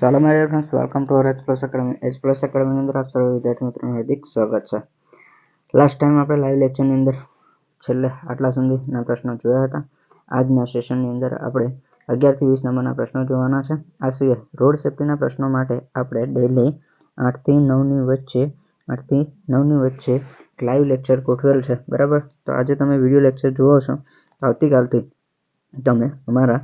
ચાલો my dear friends, welcome to our H plus academy. H plus એકેડમીની અંદર આપ સર્વ વિદ્યાર્થી મિત્રોનું હાર્દિક સ્વાગત છે. લાસ્ટ ટાઈમ આપણે લાઈવ લેક્ચરની અંદર છેલ્લે આટલા સુધીના પ્રશ્નો જોયા હતા. આજના સેશનની અંદર આપણે 11 થી 20 નંબરના પ્રશ્નો જોવાના છે. આ સિવાય રોડ સેફ્ટીના પ્રશ્નો માટે આપણે ડેઈલી 8 થી 9ની વચ્ચે લાઈવ લેક્ચર ગોઠવેલ છે, બરાબર. તો આજે તમે વિડીયો લેક્ચર જુઓ છો, આવતીકાલથી તમે અમારા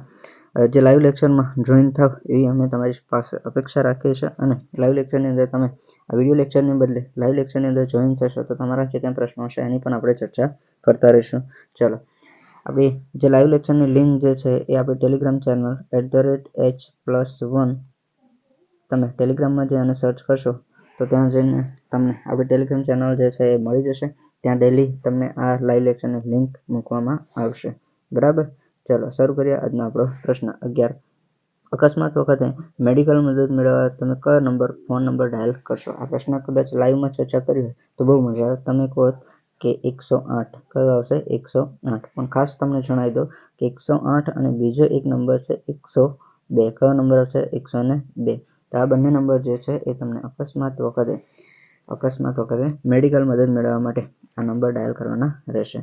જે લાઈવ લેક્ચરમાં જોઈન થાવ એવી અમે તમારી પાસે અપેક્ષા રાખીએ છીએ. અને લાઈવ લેક્ચરની અંદર તમે આ વિડીયો લેક્ચરની બદલે લાઈવ લેક્ચરની અંદર જોઈન થશો તો તમારા જે કંઈ પ્રશ્નો હશે એની પણ આપણે ચર્ચા કરતા રહીશું. ચલો, આપણી જે લાઈવ લેક્ચરની લિંક જે છે એ આપણી ટેલિગ્રામ ચેનલ @H+1 તમે ટેલિગ્રામમાં જે આને સર્ચ કરશો તો ત્યાં જઈને તમને આપણી ટેલિગ્રામ ચેનલ જે છે એ મળી જશે. ત્યાં ડેલી તમને આ લાઈવ લેક્ચરની લિંક મૂકવામાં આવશે, બરાબર. ચલો શરૂ કરીએ આજનો આપણો પ્રશ્ન 11. અકસ્માત વખતે મેડિકલ મદદ મેળવવા તમે કયો ફોન નંબર ડાયલ કરશો? આ પ્રશ્ન કદાચ લાઈવમાં ચર્ચા કરી હોય તો બહુ મજા આવે. તમે કહો કે 108, કયો આવશે? 108. પણ ખાસ તમને જણાવી દો કે 108 અને બીજો એક નંબર છે 102. કયો નંબર આવશે? 102. તો આ બંને નંબર જે છે એ તમને અકસ્માત વખતે મેડિકલ મદદ મેળવવા માટે આ નંબર ડાયલ કરવાના રહેશે,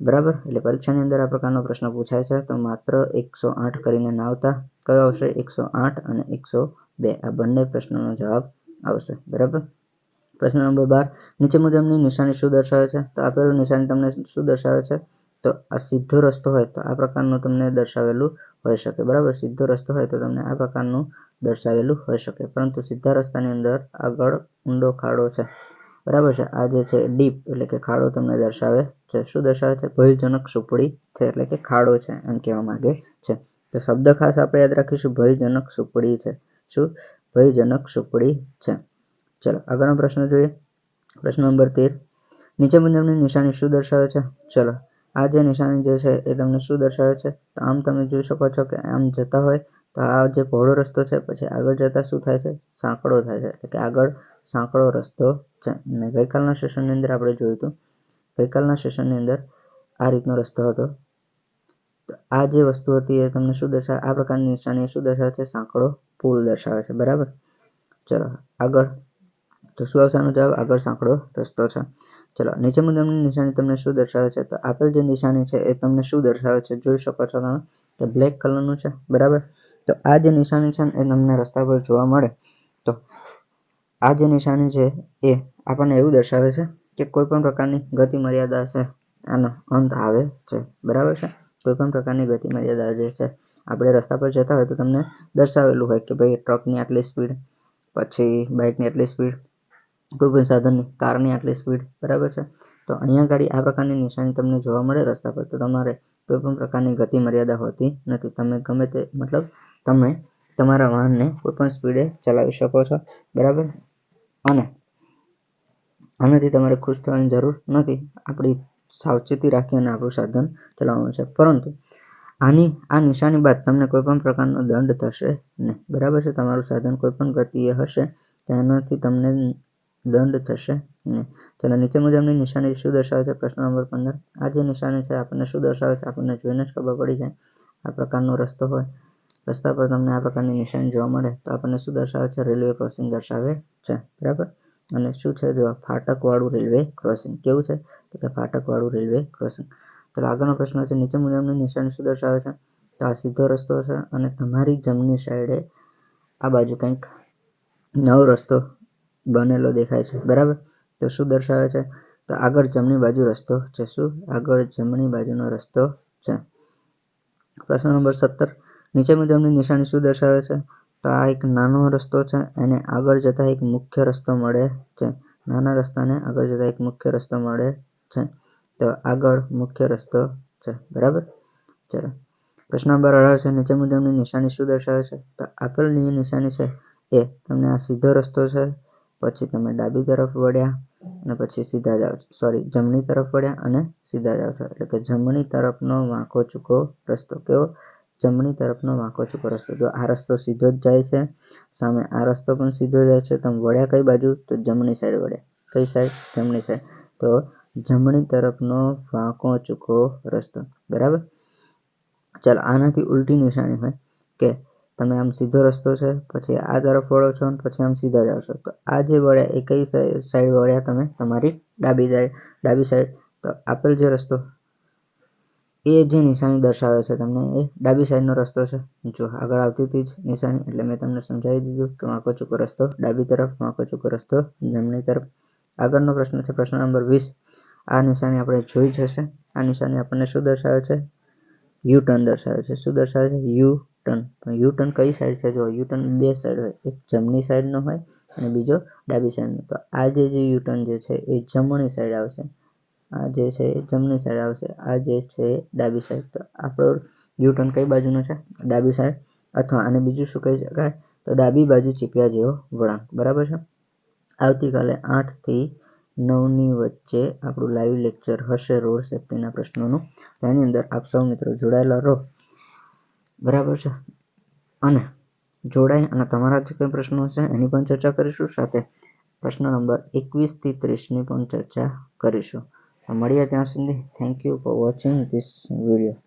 બરાબર. એટલે પરીક્ષાની અંદર આ પ્રકારનો પ્રશ્ન પૂછાય છે તો માત્ર 108 કરીને ના આવતા. કયો આવશે? 108 અને 102. આ બંને પ્રશ્નોનો જવાબ આવશે, બરાબર. પ્રશ્ન નંબર 12. નીચે મુજબની નિશાની શું દર્શાવે છે? તો આપેલું નિશાની તમને શું દર્શાવે છે? તો આ સીધો રસ્તો હોય તો આ પ્રકારનું તમને દર્શાવેલું હોઈ શકે, બરાબર. સીધો રસ્તો હોય તો તમને આ પ્રકારનું દર્શાવેલું હોઈ શકે, પરંતુ સીધા રસ્તાની અંદર આગળ ઊંડો ખાડો છે, બરાબર છે. આ જે છે ડીપ એટલે કે ખાડો તમને દર્શાવે છે. શું દર્શાવે છે? ભયજનક સુપડી છે, એટલે કે ખાડો છે એમ કહેવા માંગે છે. તો શબ્દ ખાસ આપણે યાદ રાખીશું, ભયજનક સુપડી છે. શું? ભયજનક સુપડી છે. ચલો આગળનો પ્રશ્ન જોઈએ. પ્રશ્ન નંબર 13. નીચે મુજબની નિશાની શું દર્શાવે છે? ચલો, આ જે નિશાની જે છે એ તમને શું દર્શાવે છે? તો આમ તમે જોઈ શકો છો કે આમ જતા હોય તો આ જે પહોળો રસ્તો છે, પછી આગળ જતા શું થાય છે? સાંકડો થાય છે, એટલે કે આગળ સાંકડો રસ્તો છે. અને ગઈકાલના સેશનની અંદર આપણે જોયું હતું, ગઈકાલના સેશનની અંદર આ રીતનો રસ્તો હતો. તો આ જે વસ્તુ હતી એ તમને શું દર્શાવે? આ પ્રકારની નિશાની શું દર્શાવે છે? સાંકડો પુલ દર્શાવે છે, બરાબર. ચલો આગળ, તો શું આવશે આનો જવાબ? આગળ સાંકડો રસ્તો છે. ચલો, નીચે મુજબની નિશાની તમને શું દર્શાવે છે? તો આપેલ જે નિશાની છે એ તમને શું દર્શાવે છે? જોઈ શકો છો તમે કે બ્લેક કલરનું છે, બરાબર. તો આ જે નિશાની છે એ તમને રસ્તા પર જોવા મળે તો આ જે નિશાની છે એ આપણને એવું દર્શાવે છે કે કોઈ પણ પ્રકારની ગતિ મર્યાદા છે આનો અંત આવે છે, બરાબર છે. કોઈ પણ પ્રકારની ગતિ મર્યાદા જે છે આપણે રસ્તા પર જતા હોય તો તમને દર્શાવેલું હોય કે ભાઈ ટ્રકની આટલી સ્પીડ, પછી બાઇકની આટલી સ્પીડ, કોઈ પણ સાધનની, કારની આટલી સ્પીડ, બરાબર છે. તો અહીંયા આગળ આ પ્રકારની નિશાની તમને જોવા મળે રસ્તા પર તો તમારે કોઈ પણ પ્રકારની ગતિ મર્યાદા હોતી નથી. તમે ગમે તે તમે તમારા વાહનને કોઈ પણ સ્પીડે ચલાવી શકો છો, બરાબર. અને આનાથી તમારે ખુશ થવાની જરૂર નથી. આપણી સાવચેતી રાખીને આપણું સાધન ચલાવવાનું છે. પરંતુ આ નિશાની બાદ તમને કોઈ પણ પ્રકારનો દંડ થશે નહીં, બરાબર છે. તમારું સાધન કોઈ પણ ગતિએ હશે તેનાથી તમને દંડ થશે નહીં. ચલો, નીચે મુજબની નિશાની શું દર્શાવે છે? પ્રશ્ન નંબર 15. આ જે નિશાની છે આપણને શું દર્શાવે છે? આપણને જોઈને જ ખબર પડી જાય. આ પ્રકારનો રસ્તો હોય, રસ્તા પર તમને આ પ્રકારની નિશાની જોવા મળે તો આપણને શું દર્શાવે છે? રેલવે ક્રોસિંગ દર્શાવે છે, બરાબર. અને શું છે? જો ફાટકવાળું રેલવે ક્રોસિંગ. કેવું છે? તો કે ફાટકવાળું રેલવે ક્રોસિંગ. તો આગળનો પ્રશ્ન છે, નીચે મુજબની નિશાની શું દર્શાવે છે? તો આ સીધો રસ્તો છે અને તમારી જમણી સાઈડે આ બાજુ કંઈક નવો રસ્તો બનેલો દેખાય છે, બરાબર. તો શું દર્શાવે છે? તો આગળ જમણી બાજુ રસ્તો છે. શું? આગળ જમણી બાજુનો રસ્તો છે. પ્રશ્ન નંબર 17. નીચે મુજબની નિશાની શું દર્શાવે છે? તો આ એક નાનો રસ્તો છે, એને આગળ જતા એક મુખ્ય રસ્તો મળે છે. નાના રસ્તાને આગળ જતા એક મુખ્ય રસ્તો મળે છે. તો આગળ મુખ્ય રસ્તો છે, બરાબર. ચલો, પ્રશ્ન નંબર 18 છે. નીચે મુજબની નિશાની શું દર્શાવે છે? તો આપેલની નિશાની છે એ તમને આ સીધો રસ્તો છે, પછી તમે ડાબી તરફ વળ્યા અને પછી સીધા જાઓ છો, જમણી તરફ વળ્યા અને સીધા જાઓ છો, એટલે કે જમણી તરફનો વાંકો ચૂકો રસ્તો. કેવો? જમણી તરફનો વાંકો ચૂકો રસ્તો. જો આ રસ્તો સીધો જ જાય છે, સામે આ રસ્તો પણ સીધો જાય છે, તમે વળ્યા કઈ બાજુ? તો જમણી સાઈડ વળ્યા. કઈ સાઈડ? જમણી સાઈડ. તો જમણી તરફનો વાંકો ચૂકો રસ્તો, બરાબર. ચાલો, આનાથી ઉલટી નિશાની હોય કે તમે આમ સીધો રસ્તો છે, પછી આ તરફ વળો છો અને પછી આમ સીધા જાઓ છો. તો આ જે વળ્યા એ કઈ સાઈડ વળ્યા તમે? તમારી ડાબી સાઈડ. તો આપેલ જે રસ્તો એ જે નિશાની દર્શાવે છે તમને એ ડાબી સાઈડનો રસ્તો છે. જો આગળ આવતી હતી જ નિશાની એટલે મેં તમને સમજાવી દીધું કે વાંકો ચૂકો રસ્તો ડાબી તરફ, વાંકો ચૂકો રસ્તો જમણી તરફ. આગળનો પ્રશ્ન છે પ્રશ્ન નંબર 20. આ નિશાની આપણે જોઈ જ હશે. આ નિશાની આપણને શું દર્શાવે છે? યુ ટર્ન દર્શાવે છે. શું દર્શાવે છે? U turn. યુ ટર્ન કઈ સાઈડ છે? જો યુ ટર્ન બે સાઈડ હોય, એક જમણી સાઈડનો હોય અને બીજો ડાબી સાઈડનો. તો આ જે યુ ટર્ન જે છે એ જમણી સાઈડ આવશે. આ જે છે એ જમણી સાઈડ આવશે. આ જે છે એ ડાબી સાઈડ. તો આપણો યુ ટર્ન કઈ બાજુનો છે? ડાબી સાઈડ. અથવા આને બીજું શું કહી શકાય? તો ડાબી બાજુ ચીપિયા જેવો વળાંક. બરાબર છે. આવતીકાલે 8 થી 9 ની વચ્ચે આપણું લાઈવ લેક્ચર હશે રોડ સેફ્ટીના પ્રશ્નોનું. તેની અંદર આપ સૌ મિત્રો જોડાયેલા રહો. બરાબર છે. અને જોડાય અને તમારા જે કંઈ પ્રશ્નો છે એની પણ ચર્ચા કરીશું. સાથે પ્રશ્ન નંબર 21 થી 30 ની પણ ચર્ચા કરીશું. મળીએ ત્યાં સુધી. Thank you for watching this video.